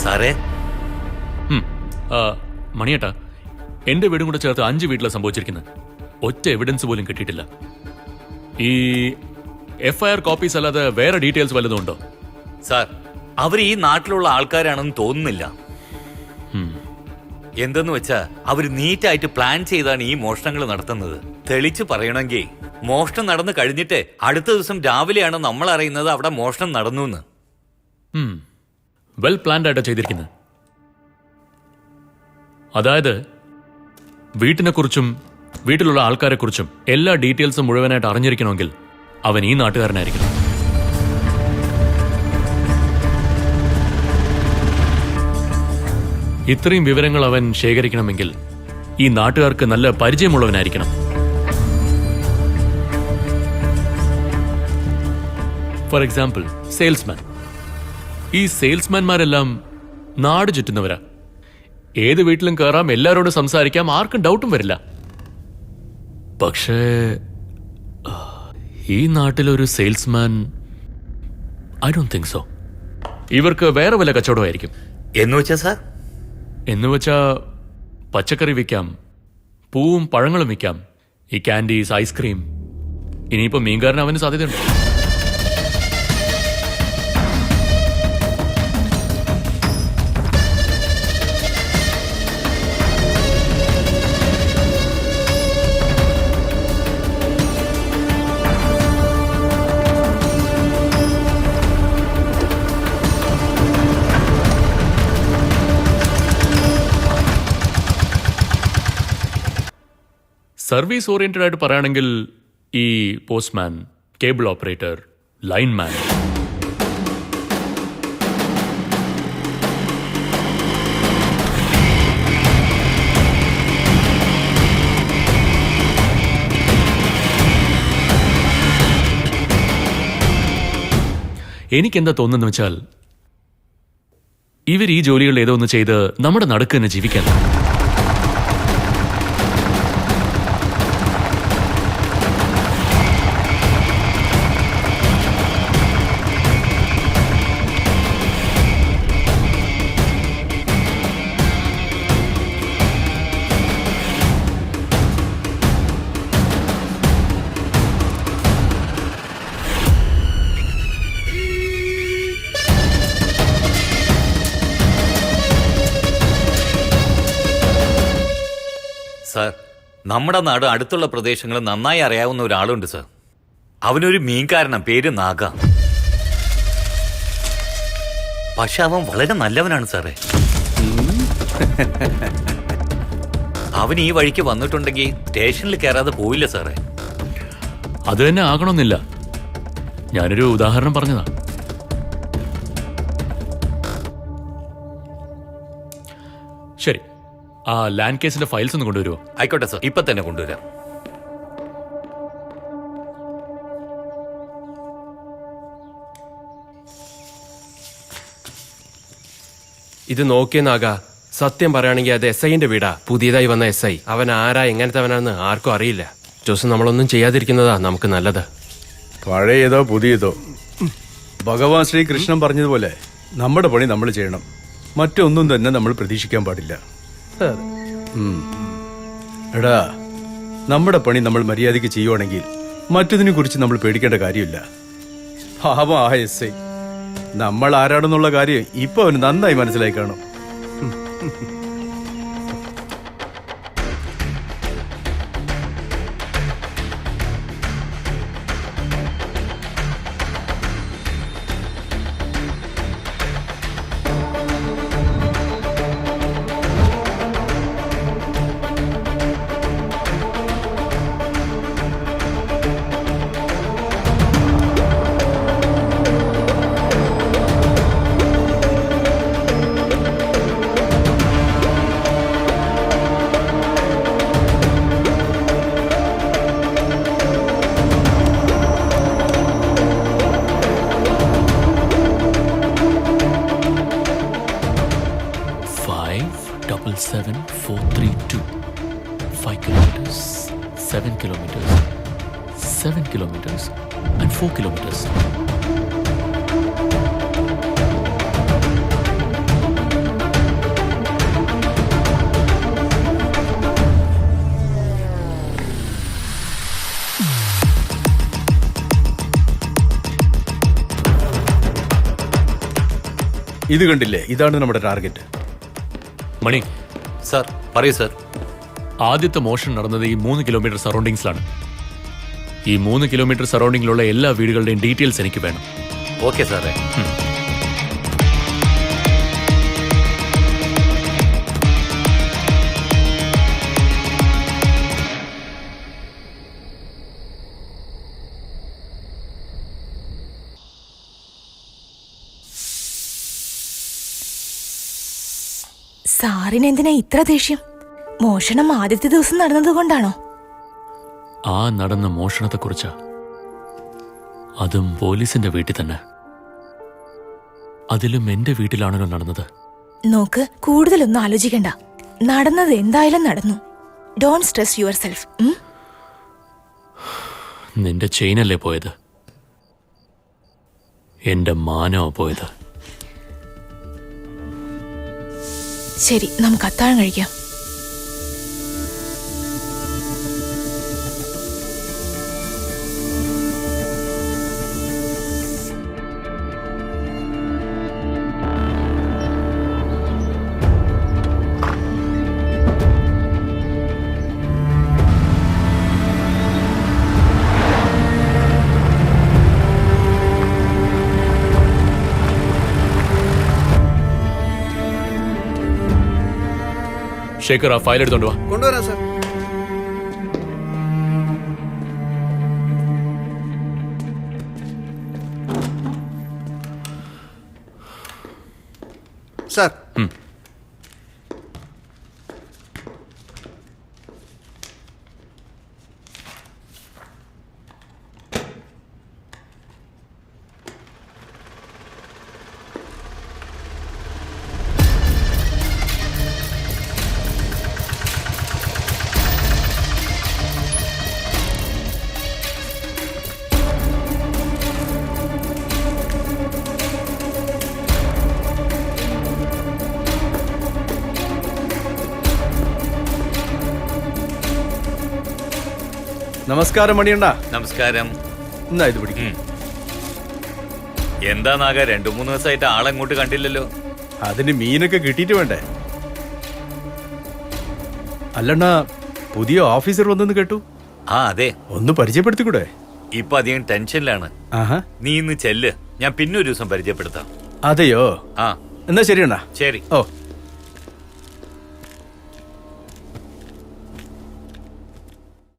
സാറേ. മണിയേട്ടാ, എന്റെ വീടും കൂടെ ചേർത്ത് 5 വീട്ടിലാണ് സംഭവിച്ചിരിക്കുന്നത്. ഒറ്റ എവിഡൻസ് പോലും കിട്ടിയിട്ടില്ല. ഈ FIR കോപ്പീസ് അല്ലാതെ വേറെ ഡീറ്റെയിൽസ് വല്ലതും ഉണ്ടോ? സാർ, അവർ ഈ നാട്ടിലുള്ള ആൾക്കാരാണെന്ന് തോന്നുന്നില്ല. എന്തെന്ന് വെച്ചാ അവര് നീറ്റായിട്ട് പ്ലാൻ ചെയ്താണ് ഈ മോഷണങ്ങൾ നടത്തുന്നത്. തെളിച്ചു പറയണമെങ്കിൽ മോഷണം നടന്നു കഴിഞ്ഞിട്ട് അടുത്ത ദിവസം രാവിലെയാണ് നമ്മൾ അറിയുന്നത് അവിടെ മോഷണം നടന്നു എന്ന്. വെൽ പ്ലാൻഡ് ആയിട്ടാ ചെയ്തിരിക്കുന്നത്. അതായത് വീട്ടിനെ കുറിച്ചും വീട്ടിലുള്ള ആൾക്കാരെ കുറിച്ചും എല്ലാ ഡീറ്റെയിൽസും മുഴുവനായിട്ട് അറിഞ്ഞിരിക്കണമെങ്കിൽ അവൻ ഈ നാട്ടുകാരനായിരിക്കണം. ഇത്രയും വിവരങ്ങൾ അവൻ ശേഖരിക്കണമെങ്കിൽ ഈ നാട്ടുകാർക്ക് നല്ല പരിചയമുള്ളവനായിരിക്കണം. For example, salesman. ഈ സെയിൽസ്മാൻമാരെല്ലാം നാട് ചുറ്റുന്നവരാ. ഏത് വീട്ടിലും കയറാം, എല്ലാവരോടും സംസാരിക്കാം, ആർക്കും ഡൗട്ടും വരില്ല. പക്ഷേ ഈ നാട്ടിലൊരു salesman, I don't think so. ഇവർക്ക് വേറെ വല്ല കച്ചവടമായിരിക്കും. എന്നുവെച്ചാ സാർ? എന്നുവെച്ചാ പച്ചക്കറി വിൽക്കാം, പൂവും പഴങ്ങളും വിൽക്കാം, ഈ കാൻഡീസ്, ഐസ്ക്രീം. ഇനിയിപ്പോ മീൻകാരൻ അവന് സാധ്യതയുണ്ട്. സർവീസ് ഓറിയന്റഡ് ആയിട്ട് പറയുകയാണെങ്കിൽ ഈ പോസ്റ്റ്മാൻ, കേബിൾ ഓപ്പറേറ്റർ, ലൈൻമാൻ. എനിക്കെന്താ തോന്നുന്നു വെച്ചാൽ ഇവർ ഈ ജോലികൾ ഏതോ ഒന്ന് ചെയ്ത് നമ്മുടെ നടുക്ക് തന്നെ ജീവിക്കാൻ. സാർ, നമ്മുടെ നാട് അടുത്തുള്ള പ്രദേശങ്ങൾ നന്നായി അറിയാവുന്ന ഒരാളുണ്ട് സാർ. അവനൊരു മീൻകാരനാ, പേര് നാഗ. പക്ഷെ അവൻ വളരെ നല്ലവനാണ് സാറേ. അവൻ ഈ വഴിക്ക് വന്നിട്ടുണ്ടെങ്കിൽ സ്റ്റേഷനിൽ കയറാതെ പോയില്ല സാറേ. അത് തന്നെ ആകണമെന്നില്ല. ഞാനൊരു ഉദാഹരണം പറഞ്ഞതാ. ശരി, ആ ലാൻഡ് കേസിന്റെ ഫയൽസ് ഒന്ന് കൊണ്ടുവരുമോ? ആയിക്കോട്ടെ സാർ, ഇപ്പൊ തന്നെ കൊണ്ടുവരാം. ഇത് നോക്കിയെന്നാകാ. സത്യം പറയുകയാണെങ്കിൽ അത് SIന്റെ വീടാ. പുതിയതായി വന്ന SI. അവൻ ആരാ, എങ്ങനത്തെവനാണെന്ന് ആർക്കും അറിയില്ല. ജോസ്, നമ്മളൊന്നും ചെയ്യാതിരിക്കുന്നതാ നമുക്ക് നല്ലത്. പഴയതോ പുതിയതോ, ഭഗവാൻ ശ്രീകൃഷ്ണൻ പറഞ്ഞതുപോലെ നമ്മുടെ പണി നമ്മൾ ചെയ്യണം. മറ്റൊന്നും തന്നെ നമ്മൾ പ്രതീക്ഷിക്കാൻ പാടില്ല. എടാ, നമ്മുടെ പണി നമ്മൾ മര്യാദയ്ക്ക് ചെയ്യുവാണെങ്കിൽ മറ്റതിനെ കുറിച്ച് നമ്മൾ പേടിക്കേണ്ട കാര്യമില്ല. പാവം ആ SI നമ്മൾ ആരാണെന്നുള്ള കാര്യം ഇപ്പൊ അവന് നന്നായി മനസ്സിലായി കാണും. kilometers, 7 kilometers, and 4 kilometers. ഇത് കണ്ടില്ലേ, ഇതാണ് നമ്മുടെ ടാർഗറ്റ്. മണി, സാർ പറയൂ സാർ. ആദ്യത്തെ മോഷണം നടന്നത് ഈ 3 കിലോമീറ്റർ സറൗണ്ടിങ്സിലാണ്. ഈ 3 കിലോമീറ്റർ സറൗണ്ടിങ്ങിലുള്ള എല്ലാ വീടുകളുടെയും ഡീറ്റെയിൽസ് എനിക്ക് വേണം. ഓക്കെ സാറേ. സാറിന് എന്തിനാ ഇത്ര ദേഷ്യം? മോഷണം ആദ്യത്തെ ദിവസം നടന്നതുകൊണ്ടാണോ? ആ നടന്ന മോഷണത്തെക്കുറിച്ചാ. അതും പോലീസിന്റെ വീട്ടിൽ തന്നെ. അതിലും എന്റെ വീട്ടിലാണല്ലോ നടന്നത്. നോക്ക്, കൂടുതലൊന്നും ആലോചിക്കണ്ട. നടന്നത് എന്തായാലും നടന്നു. Don't stress your self. നിന്റെ ചെയിനല്ലേ പോയത്? എന്റെ മാനോ പോയത്. ശരി, നമുക്ക് അത്താഴം കഴിക്കാം. ശേഖർ, ആ ഫയൽ എടുത്തോണ്ട് വാ. കൊണ്ടുവരാം സാർ. സാർ, നമസ്കാരം മണിയണ്ണ. നമസ്കാരം. എന്നാ ഇത് പിടിക്കും. എന്താ നാഗ, 2-3 ദിവസമായിട്ട് ആളെങ്ങോട്ട് കണ്ടില്ലല്ലോ? അതിന് മീനൊക്കെ കിട്ടിയിട്ട് വേണ്ടേ? അല്ലണ്ണ, പുതിയ ഓഫീസർ വന്നെന്ന് കേട്ടു. ആ അതെ, ഒന്ന് പരിചയപ്പെടുത്തിക്കൂടെ? ഇപ്പൊ അധികം ടെൻഷനിലാണ്. ആഹാ, നീ ഇന്ന് ചെല്ല്, ഞാൻ പിന്നെ ഒരു ദിവസം പരിചയപ്പെടുത്താം. അതെയോ? ആ എന്നാ ശരിയണ്ണ. ശരി. ഓ